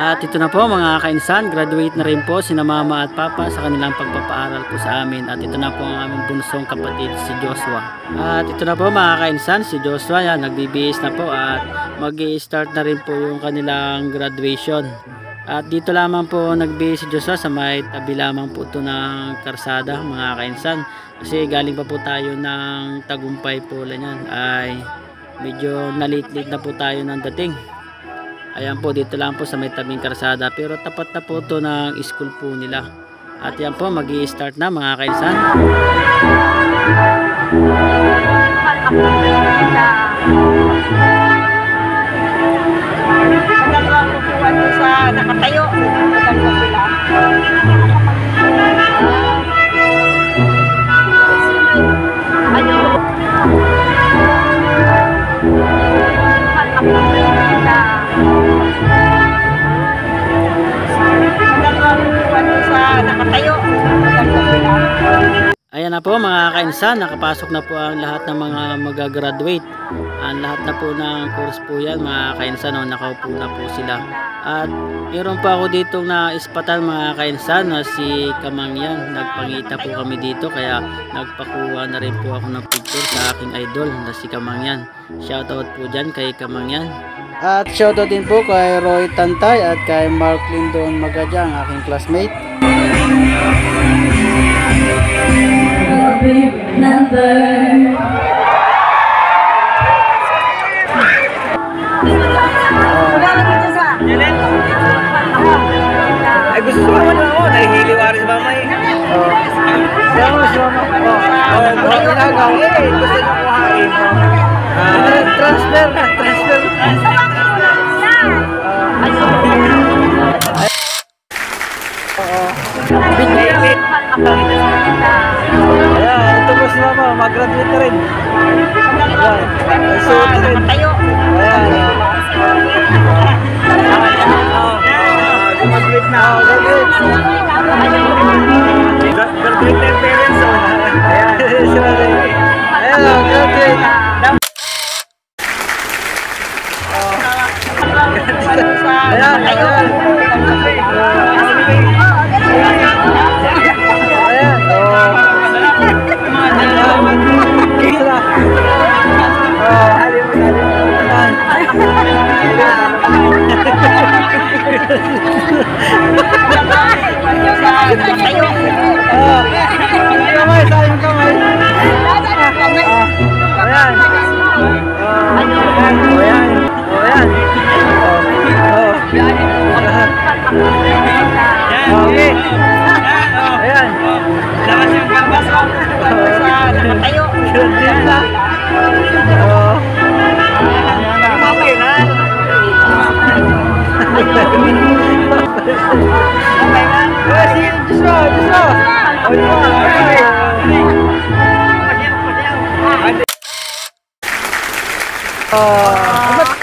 At ito na po mga kainsan, graduate na rin po sina mama at papa sa kanilang pagpapaaral po sa amin. At ito na po ang aming bunsong kapatid si Joshua. At ito na po mga kainsan, si Joshua yan, nagbibihis na po at mag-i-start na rin po yung kanilang graduation. At dito lamang po nagbihis si Joshua sa may tabi lamang po ito ng karsada mga kainsan. Kasi galing pa po tayo ng Tagumpay po yan, ay medyo nalit-lit na po tayo ng dating. Ayan po, dito lang po sa may tabing karsada, pero tapat na po ito ng school po nila. At yan po, mag-i-start na mga kainsan. Sa nakatayo, ayan na po mga kainsan, nakapasok na po ang lahat ng mga mag-graduate. Ang lahat na po ng course po yan mga kainsan, nakaupo na po sila. At meron pa ako dito na ispatan mga kainsan na si Kamangyan. Nagpangita po kami dito kaya nagpakuha na rin po ako ng picture sa aking idol na si Kamangyan. Shoutout po dyan kay Kamangyan. At shoutout din po kay Roy Tantay at kay Mark Lindon Magadya, ang aking classmate. ay gusto ko naman ako, nahihiliwaris ba may? Ginagaw gusto niyo kuhain. Transfer. Ayan, ito po si mama, mag-graduate na rin. Ayan, suot na rin. Ayan, mag-graduate na. Graduate na yung parents. Ayan, graduate.